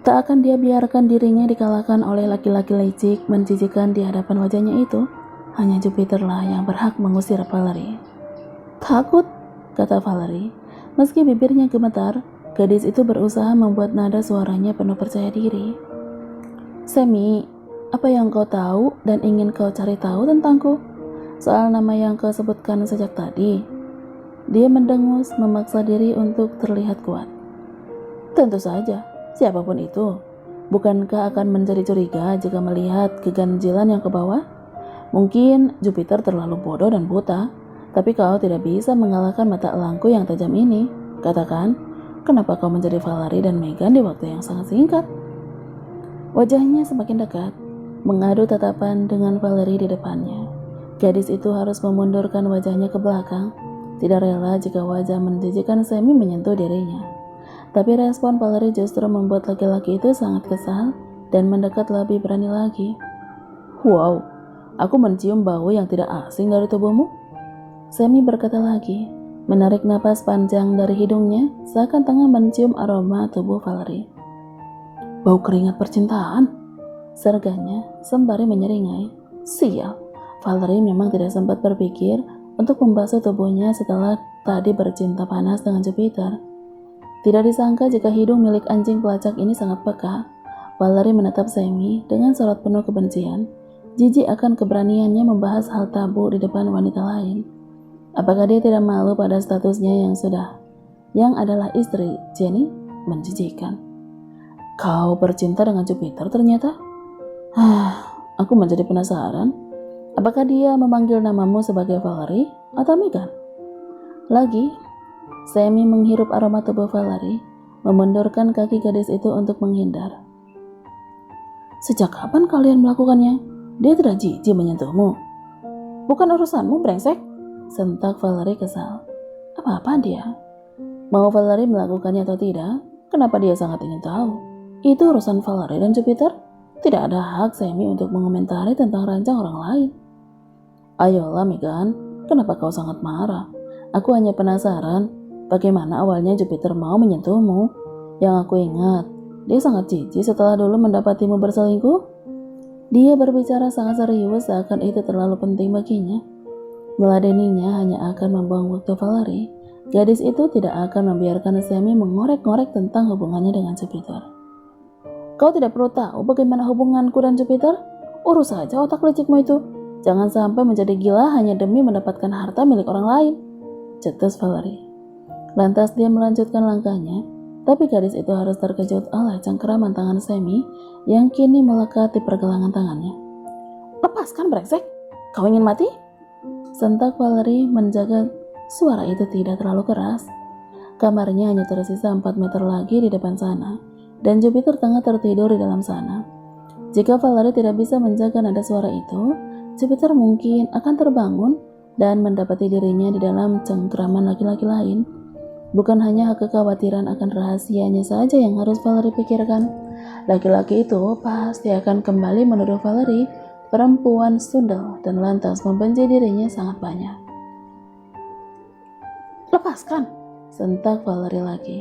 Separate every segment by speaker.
Speaker 1: Tak akan dia biarkan dirinya dikalahkan oleh laki-laki licik menjijikan di hadapan wajahnya itu. Hanya Jupiterlah yang berhak mengusir Valerie. Takut, kata Valerie. Meski bibirnya gemetar, gadis itu berusaha membuat nada suaranya penuh percaya diri. Semi, apa yang kau tahu dan ingin kau cari tahu tentangku? Soal nama yang kau sebutkan sejak tadi. Dia mendengus, memaksa diri untuk terlihat kuat. Tentu saja, siapapun itu. Bukankah akan menjadi curiga jika melihat keganjilan yang ke bawah? Mungkin Jupiter terlalu bodoh dan buta, tapi kau tidak bisa mengalahkan mata elangku yang tajam ini. Katakan, kenapa kau menjadi Valerie dan Megan di waktu yang sangat singkat? Wajahnya semakin dekat, mengadu tatapan dengan Valerie di depannya. Gadis itu harus memundurkan wajahnya ke belakang, tidak rela jika wajah menjijikan Semi menyentuh dirinya. Tapi respon Valerie justru membuat laki-laki itu sangat kesal dan mendekat lebih berani lagi. Wow, aku mencium bau yang tidak asing dari tubuhmu. Semi berkata lagi, menarik napas panjang dari hidungnya seakan tengah mencium aroma tubuh Valerie. Bau keringat percintaan, serganya sembari menyeringai. Sial, Valerie memang tidak sempat berpikir untuk membasuh tubuhnya setelah tadi bercinta panas dengan Jupiter. Tidak disangka jika hidung milik anjing pelacak ini sangat peka. Valerie menatap Semi dengan sorot penuh kebencian, jijik akan keberaniannya membahas hal tabu di depan wanita lain. Apakah dia tidak malu pada statusnya yang adalah istri Jenny? Menjijikan. Kau bercinta dengan Jupiter ternyata? Aku menjadi penasaran. Apakah dia memanggil namamu sebagai Valerie atau Megan? Lagi, Semi menghirup aroma tubuh Valerie, memundurkan kaki gadis itu untuk menghindar. Sejak kapan kalian melakukannya? Dia tidak jijik menyentuhmu. Bukan urusanmu, brengsek. Sentak Valerie kesal. Apa-apa dia? Mau Valerie melakukannya atau tidak? Kenapa dia sangat ingin tahu? Itu urusan Valerie dan Jupiter. Tidak ada hak Semi untuk mengomentari tentang rancang orang lain. Ayolah Megan, kenapa kau sangat marah? Aku hanya penasaran bagaimana awalnya Jupiter mau menyentuhmu. Yang aku ingat, dia sangat jijik setelah dulu mendapatimu berselingkuh. Dia berbicara sangat serius seakan itu terlalu penting baginya. Meladeninya hanya akan membuang waktu Valerie. Gadis itu tidak akan membiarkan Semi mengorek-ngorek tentang hubungannya dengan Jupiter. Kau tidak perlu tahu bagaimana hubunganku dan Jupiter. Urus saja otak licikmu itu. Jangan sampai menjadi gila hanya demi mendapatkan harta milik orang lain. Cetus Valerie. Lantas dia melanjutkan langkahnya, tapi gadis itu harus terkejut oleh cengkeraman tangan Semi yang kini melekat di pergelangan tangannya. Lepaskan brengsek, kau ingin mati? Sentak Valerie menjaga suara itu tidak terlalu keras. Kamarnya hanya tersisa 4 meter lagi di depan sana, dan Jupiter tengah tertidur di dalam sana. Jika Valerie tidak bisa menjaga nada suara itu, Jupiter mungkin akan terbangun dan mendapati dirinya di dalam cengkeraman laki-laki lain. Bukan hanya kekhawatiran akan rahasianya saja yang harus Valerie pikirkan. Laki-laki itu pasti akan kembali menuduh Valerie perempuan sundel dan lantas membenci dirinya sangat banyak. Lepaskan, sentak Valerie lagi.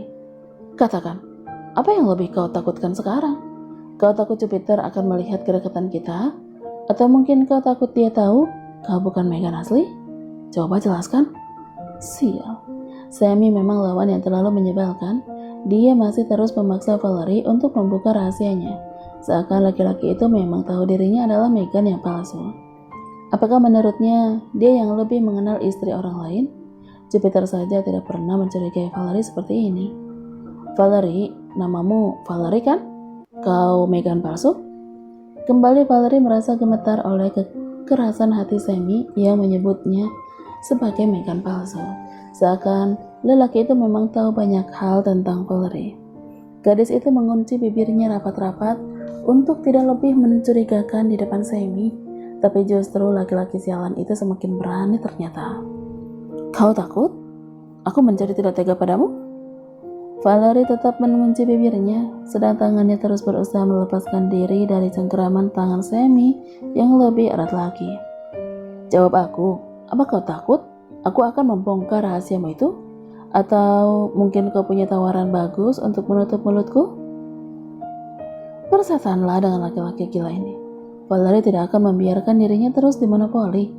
Speaker 1: Katakan, apa yang lebih kau takutkan sekarang? Kau takut Jupiter akan melihat kedekatan kita? Atau mungkin kau takut dia tahu kau bukan Megan asli? Coba jelaskan. Sial, Semi memang lawan yang terlalu menyebalkan. Dia masih terus memaksa Valerie untuk membuka rahasianya, seakan laki-laki itu memang tahu dirinya adalah Megan yang palsu. Apakah menurutnya dia yang lebih mengenal istri orang lain? Jupiter saja tidak pernah mencurigai Valerie seperti ini. Valerie, namamu Valerie kan? Kau Megan palsu? Kembali Valerie merasa gemetar oleh kekerasan hati Semi yang menyebutnya sebagai Megan palsu. Seakan lelaki itu memang tahu banyak hal tentang Valerie. Gadis itu mengunci bibirnya rapat-rapat untuk tidak lebih mencurigakan di depan Semi, tapi justru laki-laki sialan itu semakin berani ternyata. Kau takut? Aku menjadi tidak tega padamu? Valerie tetap mengunci bibirnya, sedang tangannya terus berusaha melepaskan diri dari cengkeraman tangan Semi yang lebih erat lagi. Jawab aku, apa kau takut? Aku akan membongkar rahasiamu itu? Atau mungkin kau punya tawaran bagus untuk menutup mulutku? Persetanlah dengan laki-laki gila ini. Valerie tidak akan membiarkan dirinya terus dimonopoli.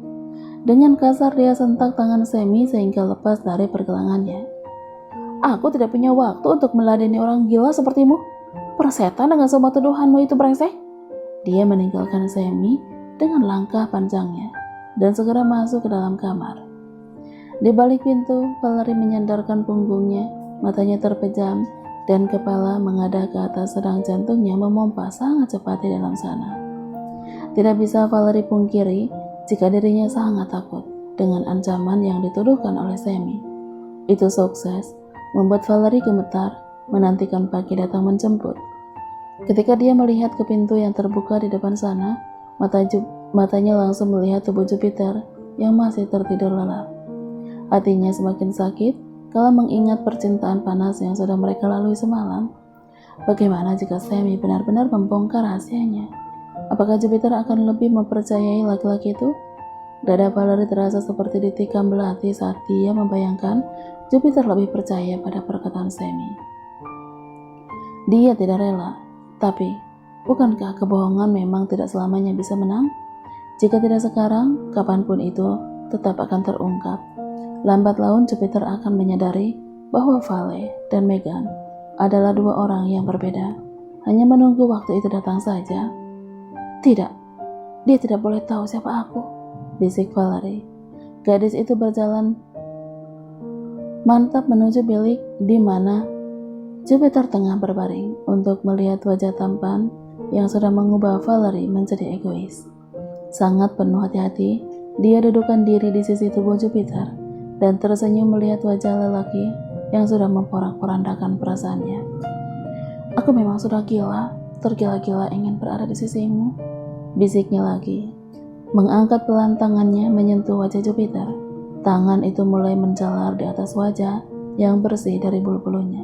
Speaker 1: Dengan kasar dia sentak tangan Sammy sehingga lepas dari pergelangannya. Aku tidak punya waktu untuk meladeni orang gila sepertimu. Persetan dengan semua tuduhanmu itu, brengsek. Dia meninggalkan Sammy dengan langkah panjangnya dan segera masuk ke dalam kamar. Di balik pintu, Valerie menyandarkan punggungnya, matanya terpejam, dan kepala mengadah ke atas sedang jantungnya memompa sangat cepat di dalam sana. Tidak bisa Valerie pungkiri jika dirinya sangat takut dengan ancaman yang dituduhkan oleh Sammy. Itu sukses membuat Valerie gemetar menantikan pagi datang menjemput. Ketika dia melihat ke pintu yang terbuka di depan sana, matanya langsung melihat tubuh Jupiter yang masih tertidur lelap. Hatinya semakin sakit kalau mengingat percintaan panas yang sudah mereka lalui semalam. Bagaimana jika Sammy benar-benar membongkar rahasianya? Apakah Jupiter akan lebih mempercayai laki-laki itu? Dada Valerie terasa seperti ditikam belati saat dia membayangkan Jupiter lebih percaya pada perkataan Sammy. Dia tidak rela, tapi bukankah kebohongan memang tidak selamanya bisa menang? Jika tidak sekarang, kapanpun itu tetap akan terungkap. Lambat laun Jupiter akan menyadari bahwa Vale dan Megan adalah dua orang yang berbeda. Hanya menunggu waktu itu datang saja. Tidak, dia tidak boleh tahu siapa aku, bisik Valerie. Gadis itu berjalan mantap menuju bilik di mana Jupiter tengah berbaring untuk melihat wajah tampan yang sudah mengubah Valerie menjadi egois. Sangat penuh hati-hati, dia dudukkan diri di sisi tubuh Jupiter dan tersenyum melihat wajah lelaki yang sudah memporak-porandakan perasaannya. Aku memang sudah gila, tergila-gila ingin berada di sisimu, bisiknya lagi. Mengangkat pelan tangannya menyentuh wajah Jupiter. Tangan itu mulai menjalar di atas wajah yang bersih dari bulu-bulunya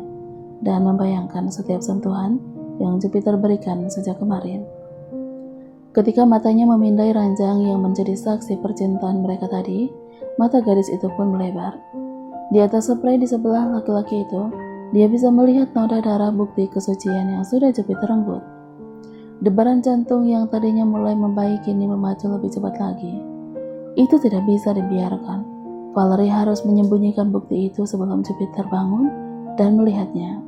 Speaker 1: dan membayangkan setiap sentuhan yang Jupiter berikan sejak kemarin. Ketika matanya memindai ranjang yang menjadi saksi percintaan mereka tadi, mata gadis itu pun melebar. Di atas spray di sebelah laki-laki itu, dia bisa melihat noda darah bukti kesucian yang sudah Jupiter renggut. Debaran jantung yang tadinya mulai membaik kini memacu lebih cepat lagi. Itu tidak bisa dibiarkan. Valerie harus menyembunyikan bukti itu sebelum Jupiter bangun dan melihatnya.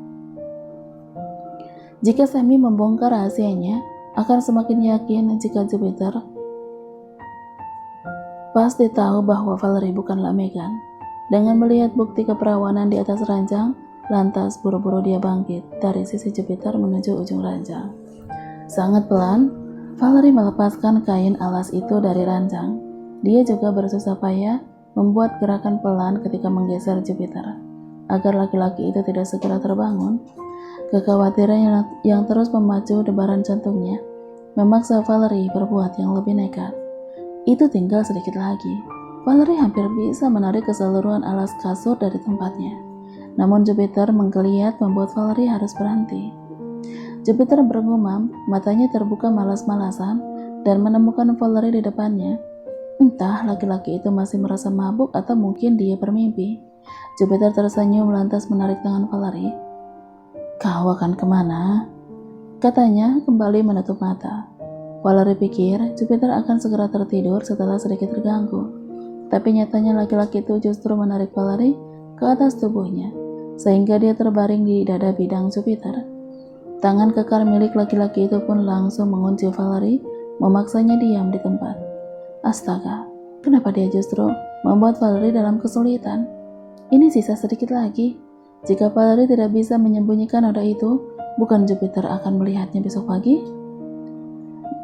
Speaker 1: Jika Sammy membongkar rahasianya, akan semakin yakin jika Jupiter pasti tahu bahwa Valerie bukanlah Megan. Dengan melihat bukti keperawanan di atas ranjang, lantas buru-buru dia bangkit dari sisi Jupiter menuju ujung ranjang. Sangat pelan, Valerie melepaskan kain alas itu dari ranjang. Dia juga bersusah payah membuat gerakan pelan ketika menggeser Jupiter, agar laki-laki itu tidak segera terbangun. Kekhawatiran yang terus memacu debaran jantungnya memaksa Valerie berbuat yang lebih nekat. Itu tinggal sedikit lagi. Valerie hampir bisa menarik keseluruhan alas kasur dari tempatnya. Namun Jupiter menggeliat membuat Valerie harus berhenti. Jupiter bergumam, matanya terbuka malas-malasan dan menemukan Valerie di depannya. Entah laki-laki itu masih merasa mabuk atau mungkin dia bermimpi. Jupiter tersenyum lantas menarik tangan Valerie. Kau akan kemana? Katanya kembali menutup mata. Valerie pikir Jupiter akan segera tertidur setelah sedikit terganggu. Tapi nyatanya laki-laki itu justru menarik Valerie ke atas tubuhnya, sehingga dia terbaring di dada bidang Jupiter. Tangan kekar milik laki-laki itu pun langsung mengunci Valerie, memaksanya diam di tempat. Astaga, kenapa dia justru membuat Valerie dalam kesulitan? Ini sisa sedikit lagi. Jika Valerie tidak bisa menyembunyikan noda itu, bukan Jupiter akan melihatnya besok pagi?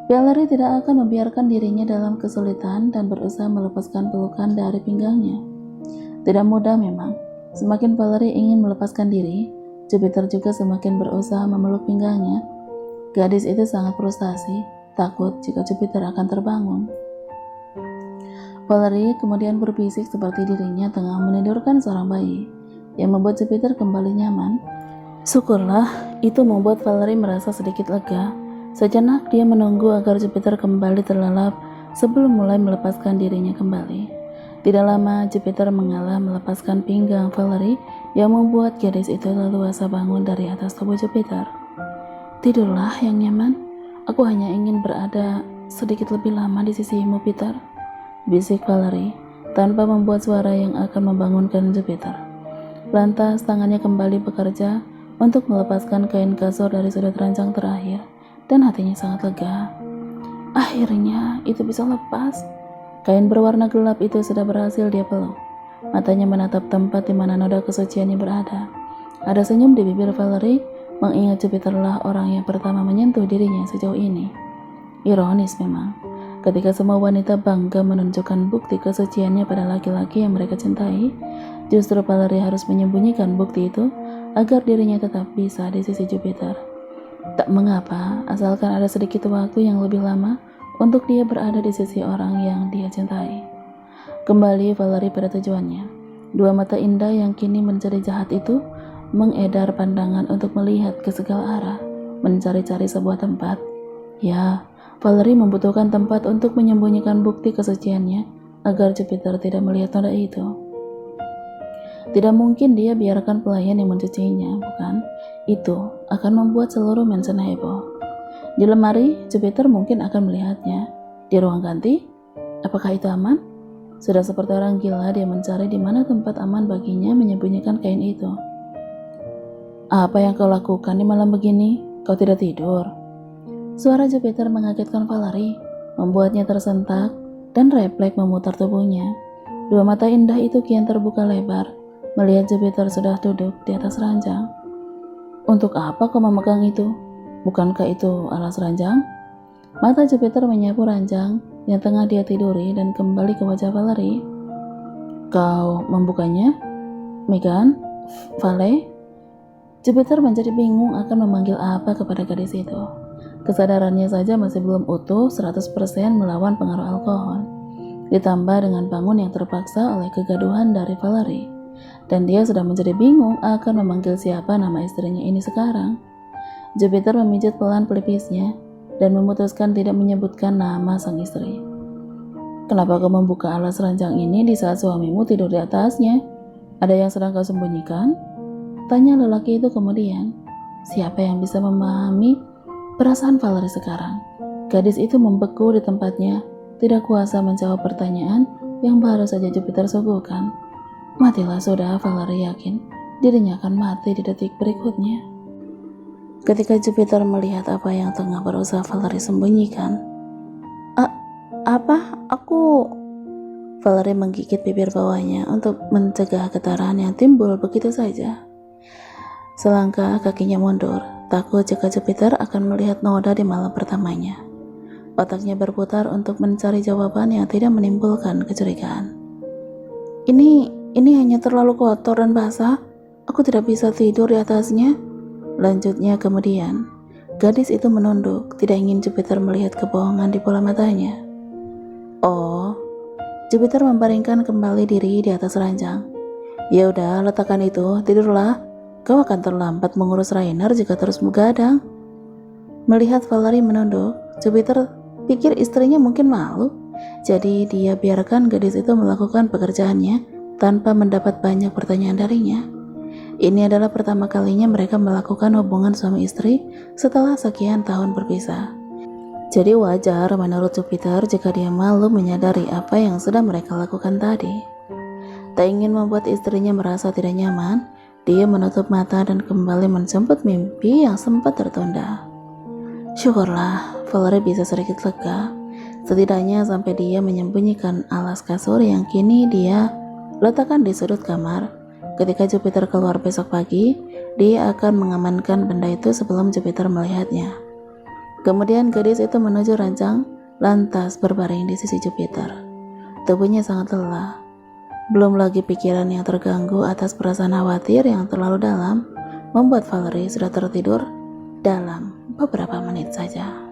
Speaker 1: Valerie tidak akan membiarkan dirinya dalam kesulitan dan berusaha melepaskan pelukan dari pinggangnya. Tidak mudah memang. Semakin Valerie ingin melepaskan diri, Jupiter juga semakin berusaha memeluk pinggangnya. Gadis itu sangat frustasi, takut jika Jupiter akan terbangun. Valerie kemudian berbisik seperti dirinya tengah menidurkan seorang bayi, yang membuat Jupiter kembali nyaman. Syukurlah, itu membuat Valerie merasa sedikit lega. Sejenak dia menunggu agar Jupiter kembali terlelap sebelum mulai melepaskan dirinya kembali. Tidak lama Jupiter mengalah melepaskan pinggang Valerie yang membuat gadis itu leluasa bangun dari atas tubuh Jupiter. Tidurlah yang nyaman. Aku hanya ingin berada sedikit lebih lama di sisimu, Peter, bisik Valerie tanpa membuat suara yang akan membangunkan Jupiter. Lantas tangannya kembali bekerja untuk melepaskan kain kasur dari sudut ranjang terakhir, dan hatinya sangat lega. Akhirnya itu bisa lepas. Kain berwarna gelap itu sudah berhasil dia peluk. Matanya menatap tempat di mana noda kesuciannya berada. Ada senyum di bibir Valerie, mengingat Jupiterlah orang yang pertama menyentuh dirinya sejauh ini. Ironis memang, ketika semua wanita bangga menunjukkan bukti kesuciannya pada laki-laki yang mereka cintai, justru Valerie harus menyembunyikan bukti itu agar dirinya tetap bisa di sisi Jupiter. Tak mengapa, asalkan ada sedikit waktu yang lebih lama untuk dia berada di sisi orang yang dia cintai. Kembali Valerie pada tujuannya. Dua mata indah yang kini menjadi jahat itu mengedar pandangan untuk melihat ke segala arah, mencari-cari sebuah tempat. Ya, Valerie membutuhkan tempat untuk menyembunyikan bukti kesuciannya agar Jupiter tidak melihat noda itu. Tidak mungkin dia biarkan pelayan yang mencucinya, bukan? Itu akan membuat seluruh mansion heboh. Di lemari, Jupiter mungkin akan melihatnya. Di ruang ganti, apakah itu aman? Sudah seperti orang gila dia mencari di mana tempat aman baginya menyembunyikan kain itu. Apa yang kau lakukan di malam begini? Kau tidak tidur? Suara Jupiter mengagetkan Valerie, membuatnya tersentak dan refleks memutar tubuhnya. Dua mata indah itu kian terbuka lebar, melihat Jupiter sudah duduk di atas ranjang. Untuk apa kau memegang itu? Bukankah itu alas ranjang? Mata Jupiter menyapu ranjang yang tengah dia tiduri dan kembali ke wajah Valerie. Kau membukanya? Megan? Vale? Jupiter menjadi bingung akan memanggil apa kepada gadis itu. Kesadarannya saja masih belum utuh 100% melawan pengaruh alkohol. Ditambah dengan bangun yang terpaksa oleh kegaduhan dari Valerie. Dan dia sudah menjadi bingung akan memanggil siapa nama istrinya ini sekarang. Jupiter memijat pelan pelipisnya dan memutuskan tidak menyebutkan nama sang istri. Kenapa kau membuka alas ranjang ini di saat suamimu tidur di atasnya? Ada yang sedang kau sembunyikan? Tanya lelaki itu kemudian. Siapa yang bisa memahami perasaan Valerie sekarang? Gadis itu membeku di tempatnya, tidak kuasa menjawab pertanyaan yang baru saja Jupiter suguhkan. Matilah sudah, Valerie yakin dirinya akan mati di detik berikutnya. Ketika Jupiter melihat apa yang tengah berusaha Valerie sembunyikan. Apa? Aku... Valerie menggigit bibir bawahnya untuk mencegah getaran yang timbul begitu saja. Selangkah kakinya mundur, takut jika Jupiter akan melihat noda di malam pertamanya. Otaknya berputar untuk mencari jawaban yang tidak menimbulkan kecurigaan. Ini hanya terlalu kotor dan basah. Aku tidak bisa tidur di atasnya. Lanjutnya kemudian, gadis itu menunduk, tidak ingin Jupiter melihat kebohongan di bola matanya. Oh, Jupiter membaringkan kembali diri di atas ranjang. Ya udah, letakkan itu, tidurlah. Kau akan terlambat mengurus Rainer jika terus begadang. Melihat Valerie menunduk, Jupiter pikir istrinya mungkin malu. Jadi dia biarkan gadis itu melakukan pekerjaannya tanpa mendapat banyak pertanyaan darinya. Ini adalah pertama kalinya mereka melakukan hubungan suami istri setelah sekian tahun berpisah. Jadi wajar menurut Jupiter jika dia malu menyadari apa yang sudah mereka lakukan tadi. Tak ingin membuat istrinya merasa tidak nyaman, dia menutup mata dan kembali menjemput mimpi yang sempat tertunda. Syukurlah, Valerie bisa sedikit lega. Setidaknya sampai dia menyembunyikan alas kasur yang kini dia letakkan di sudut kamar. Ketika Jupiter keluar besok pagi, dia akan mengamankan benda itu sebelum Jupiter melihatnya. Kemudian gadis itu menuju ranjang, lantas berbaring di sisi Jupiter. Tubuhnya sangat lelah. Belum lagi pikiran yang terganggu atas perasaan khawatir yang terlalu dalam, membuat Valerie sudah tertidur dalam beberapa menit saja.